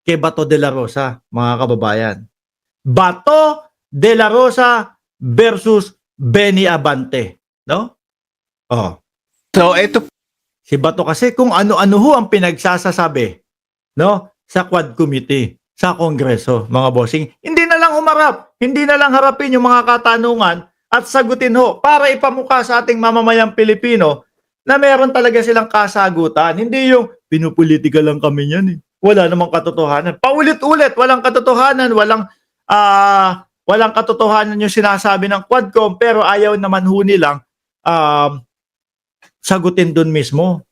kay Bato de la Rosa, mga kababayan. Bato de la Rosa versus Benny Abante, no? Oh. So, ito Si Bato kasi kung ano-ano ho ang pinagsasasabi, no? Sa Quad Committee, sa Kongreso, mga bossing. Hindi na lang humarap, hindi na lang harapin yung mga katanungan at sagutin ho para ipamukha sa ating mamamayang Pilipino na meron talaga silang kasagutan. Hindi yung pinupolitika lang kami niyan eh. Wala namang katotohanan. Paulit-ulit, walang katotohanan, walang katotohanan yung sinasabi ng Quadcom pero ayaw naman ho nilang sagutin dun mismo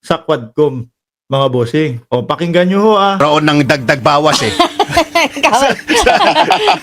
sa Quadcom, mga bossing. O, pakinggan nyo ho roon ng dagdag bawas eh.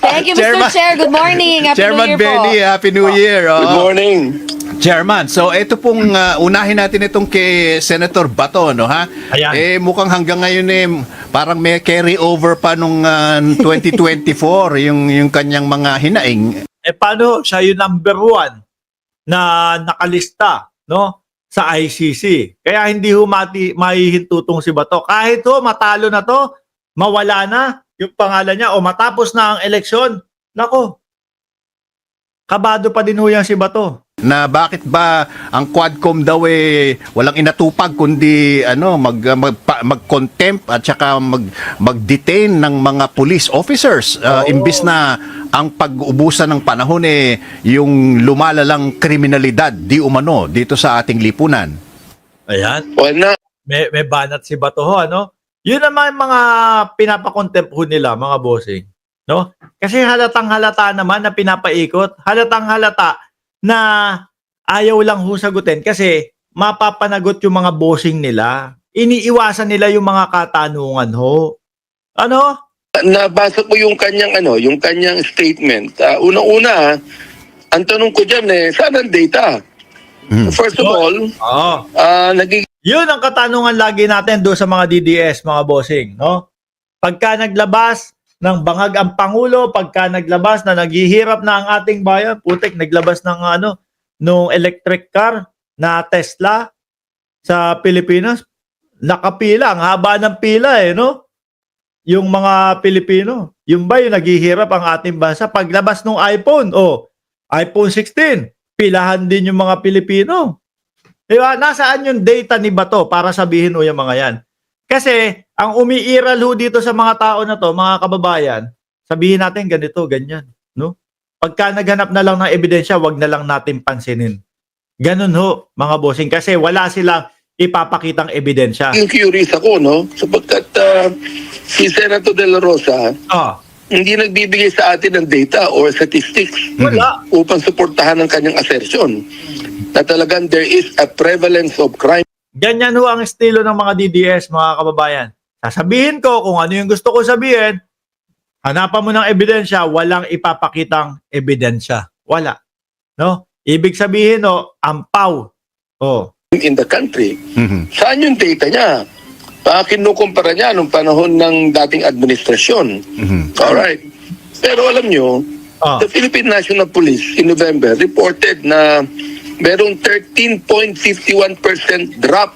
Thank you, Mr. Chairman- Chair. Good morning. Happy Chairman New Year Benny, po. Happy New Year. Good Oo. morning. Chairman, so ito pong unahin natin itong kay Senator Bato, no ha? Ayan. Eh mukhang hanggang ngayon eh parang may carry over pa nung 2024 yung kanyang mga hinaing. Eh, paano siya yung number 1 na nakalista, no? Sa ICC. Kaya hindi ho mahihintutong si Bato. Kahit ho matalo na to, mawala na yung pangalan niya o matapos na ang eleksyon. Nako, kabado pa din ho yan si Bato. Na bakit ba ang Quadcom daw eh walang inatupag kundi mag-contempt at saka mag-detain ng mga police officers imbis na ang pag-ubusan ng panahon eh yung lumalalang kriminalidad di umano dito sa ating lipunan. Ayan. Wala. May banat si Bato ho, ano? Yun naman mga pinapakontempt ho nila, mga bossing. No? Kasi halatang halata naman na pinapaikot. Halatang halata na ayaw lang ho sagutin kasi mapapanagot yung mga bossing nila. Iniiwasan nila yung mga katanungan ho. Ano? Nabasa ko yung kanyang yung kanyang statement. Unang-una, ang tanong ko diyan saan ang data? First of all, Oo. naging Yun ang katanungan lagi natin doon sa mga DDS, mga bossing, no? Pagka naglabas ng bangag ang Pangulo, pagka naglabas na naghihirap na ang ating bayan, putik, naglabas ng nung electric car na Tesla sa Pilipinas, nakapila, ang haba ng pila no? Yung mga Pilipino, yung ba yung naghihirap ang ating bansa, paglabas ng iPhone, iPhone 16, pilahan din yung mga Pilipino. Diba? Nasaan yung data ni Bato para sabihin o yung mga yan? Kasi ang umiiral ho dito sa mga tao na to, mga kababayan, sabihin natin ganito, ganyan. No? Pagka naghanap na lang ng ebidensya, wag na lang natin pansinin. Ganun ho, mga bossing. Kasi wala silang ipapakitang ebidensya. curious ako, no? Sapagkat si Senator De La Rosa hindi nagbibigay sa atin ng data or statistics Wala. upang suportahan ang kanyang assertion na talagang there is a prevalence of crime. Ganyan ho ang estilo ng mga DDS, mga kababayan. Sasabihin ko kung ano yung gusto ko sabihin, hanapan mo ng ebidensya, walang ipapakitang ebidensya. Wala. No? Ibig sabihin, ampaw. In the country. Saan yung data niya? Kinukumpara niya nung panahon ng dating administrasyon. Alright. Pero alam nyo, the Philippine National Police in November reported na merong 13.51% drop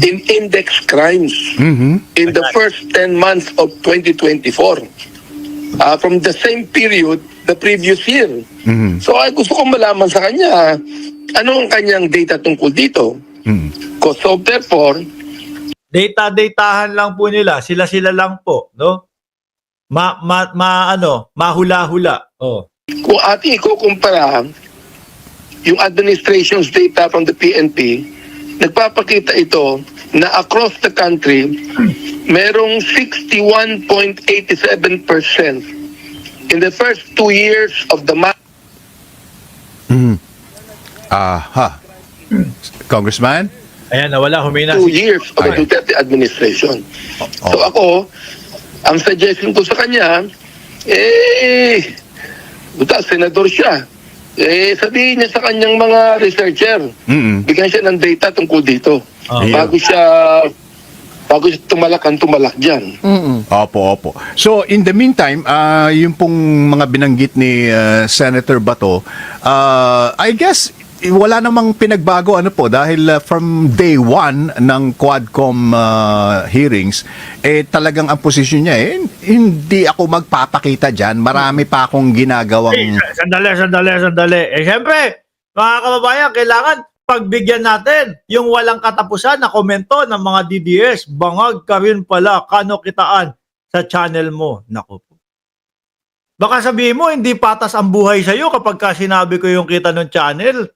in index crimes in the first 10 months of 2024 from the same period the previous year. So ay gusto kong malaman sa kanya ano ang kanyang data tungkol dito. So therefore, Data-datahan lang po nila. Sila-sila lang po, no? Mahula-hula. kung ating ikukumpara yung administration's data from the PNP, nagpapakita ito na across the country, merong 61.87% in the first 2 years of the Congressman? Ayan, nawala, humina. 2 years of the Duterte administration. So ako, ang suggestion ko sa kanya, senador siya. Sabihin niya sa kanyang mga researcher, bigyan siya ng data tungkol dito. Bago siya tumalak dyan. Opo. So, in the meantime, yung pong mga binanggit ni Senator Bato, I guess, wala namang pinagbago ano po dahil from day one ng Quadcom hearings talagang ang posisyon niya hindi ako magpapakita diyan, marami pa akong ginagawang Sandali. Siyempre, mga kababayan, kailangan pagbigyan natin yung walang katapusan na komento ng mga DDS. Bangag ka rin pala, kano kitaan sa channel mo. Naku po. Baka sabihin mo, hindi patas ang buhay sa'yo kapag ka sinabi ko yung kita ng channel.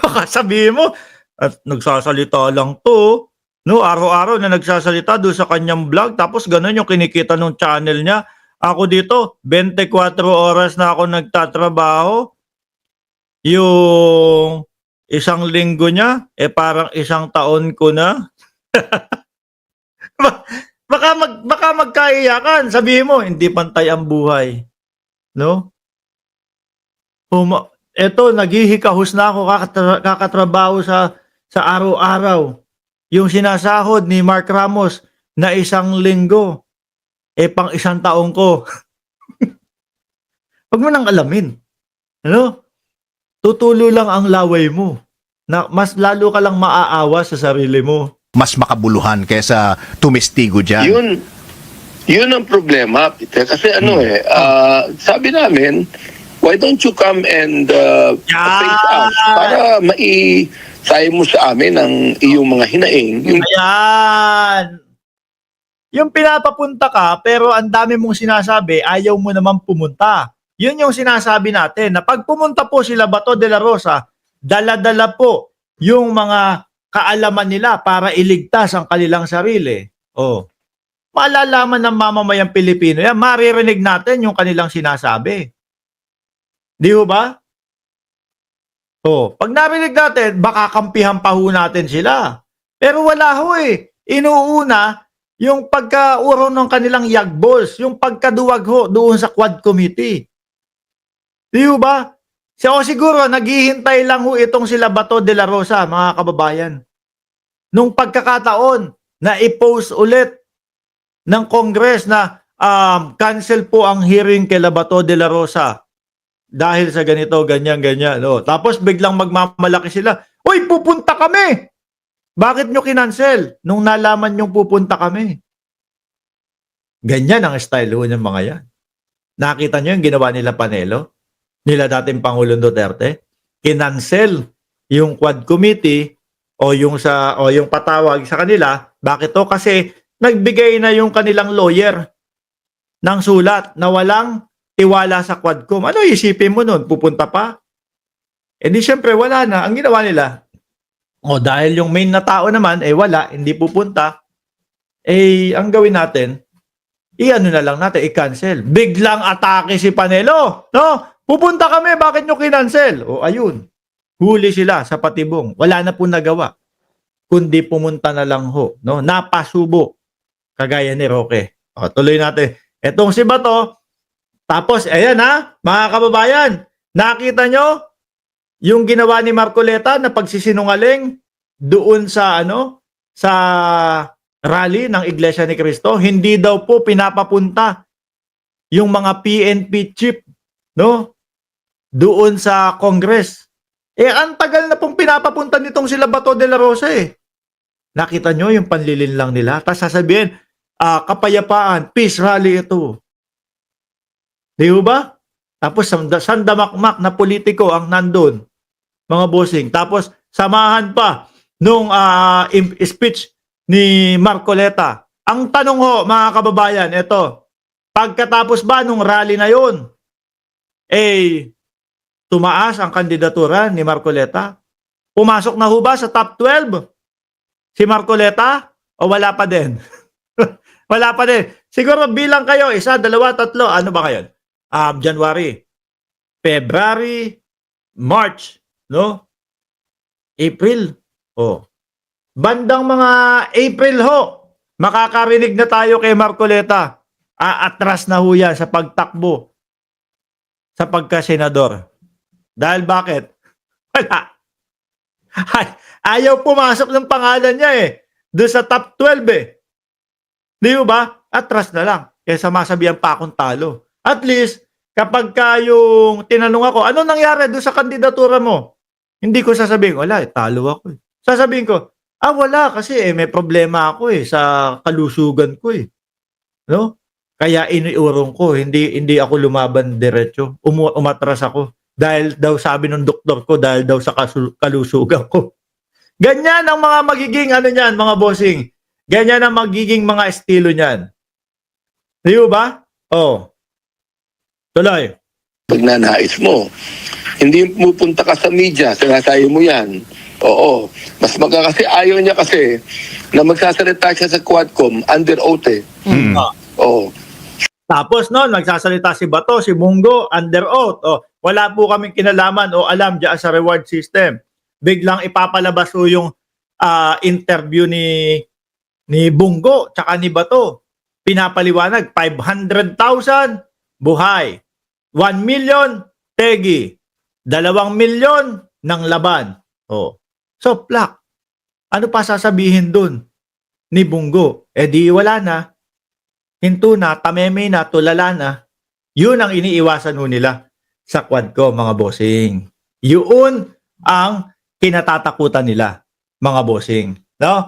Baka sabihin mo, at nagsasalita lang to, no, araw-araw na nagsasalita doon sa kanyang vlog, tapos ganun yung kinikita ng channel niya. Ako dito, 24 oras na ako nagtatrabaho. Yung isang linggo niya, parang isang taon ko na. Baka magkaiyakan. Sabihin mo, hindi pantay ang buhay. No? Eto, naghihikahos na ako kakatrabaho sa araw-araw. Yung sinasahod ni Mark Ramos na isang linggo, pang isang taong ko. Huwag mo nang alamin. Ano? Tutulo lang ang laway mo. Na mas lalo ka lang maaawa sa sarili mo. mas makabuluhan kaysa tumestigo dyan. Yun ang problema, Peter. Kasi sabi namin, why don't you come and face us para maisay mo sa amin ang iyong mga hinaing. Ayan. Yung pinapapunta ka, pero ang dami mong sinasabi, ayaw mo naman pumunta. Yun yung sinasabi natin, na pag pumunta po sila Bato de la Rosa, dala-dala po yung mga kaalaman nila para iligtas ang kanilang sarili. Malalaman ng mamamayang Pilipino yan, maririnig natin yung kanilang sinasabi. Di ho ba? Pag narinig natin, baka kampihan pa ho natin sila. Pero wala ho Inuuna, yung pagkauro ng kanilang yagbols, yung pagkaduwag ho doon sa Quad Committee. Di ho ba? Siguro, naghihintay lang ho itong sila Bato de la Rosa, mga kababayan. Nung pagkakataon na i-post ulit ng Congress na cancel po ang hearing kay Bato de la Rosa dahil sa ganito, ganyan. Tapos biglang magmamalaki sila, "Uy, pupunta kami!" Bakit nyo kinancel nung nalaman nyo pupunta kami? Ganyan ang style ho ng mga yan. Nakita nyo yung ginawa nila Panelo? Nila dating Pangulong Duterte? Kinancel yung Quad Committee o yung patawag sa kanila. Bakit to? Kasi nagbigay na yung kanilang lawyer ng sulat na walang tiwala sa Quadcom. Ano isipin mo nun? Pupunta pa? Di syempre wala na. Ang ginawa nila, dahil yung main na tao naman, wala, hindi pupunta, ang gawin natin, na lang natin, i-cancel. Biglang atake si Panelo. No? Pupunta kami, bakit nyo kinancel? Ayun. Huli sila sa patibong. Wala na po nagawa. Kundi pumunta na lang ho. No? Napasubo. Kagaya ni Roque. Tuloy natin. Etong si Bato, tapos, ayan mga kababayan, nakita nyo yung ginawa ni Marcoleta na pagsisinungaling doon sa sa rally ng Iglesia ni Cristo. Hindi daw po pinapapunta yung mga PNP chief, no? Doon sa Congress. Ang tagal na pong pinapapunta nitong sila Bato de la Rosa Nakita nyo yung panlilin lang nila. Tapos sasabihin, kapayapaan, peace rally ito. Di ba? Tapos sandamakmak na politiko ang nandun, mga bossing. Tapos samahan pa nung speech ni Marcoleta. Ang tanong ho, mga kababayan, pagkatapos ba nung rally na yun, tumaas ang kandidatura ni Marcoleta? Pumasok na ho ba sa top 12 si Marcoleta? O wala pa din? Wala pa din. Siguro bilang kayo, 1, 2, 3, ano ba kayo? January, February, March, no? April. Bandang mga April ho, makakarinig na tayo kay Marcoleta. Atras na ho yan sa pagtakbo sa pagka-senador. Dahil bakit? Wala. Ayaw pumasok ng pangalan niya doon sa top 12 Di ba? Atras na lang. Kesa masabihan pa akong talo. At least, kapag yung tinanong ako, ano nangyari doon sa kandidatura mo? Hindi ko sasabihin, wala, talo ako. Sasabihin ko, wala kasi may problema ako sa kalusugan ko No? Kaya iniurong ko, hindi ako lumaban diretso. Umatras ako. Dahil daw sabi ng doktor ko, dahil daw sa kalusugan ko. Ganyan ang mga magiging niyan, mga bossing. Ganyan ang magiging mga estilo niyan. Di ba? Tuloy. Pag nanais mo, hindi pupunta ka sa media, sinasayo mo yan. Oo. Mas kasi ayaw niya kasi na magsasalita siya sa Quadcom under oath Oo. Tapos nagsasalita si Bato, si Munggo, under oath. Wala po kaming kinalaman o alam diyan sa reward system. Biglang ipapalabas po yung interview ni Bungo tsaka ni Bato. Pinapaliwanag, 500,000 buhay. 1 million tegi. 2 milyon ng laban. So, plak. Ano pa sasabihin dun ni Bungo? Di wala na. Hinto na, tameme na, tulala na. Yun ang iniiwasan nila sa Quadcom, mga bossing. Yun ang kinatatakutan nila, mga bossing. No?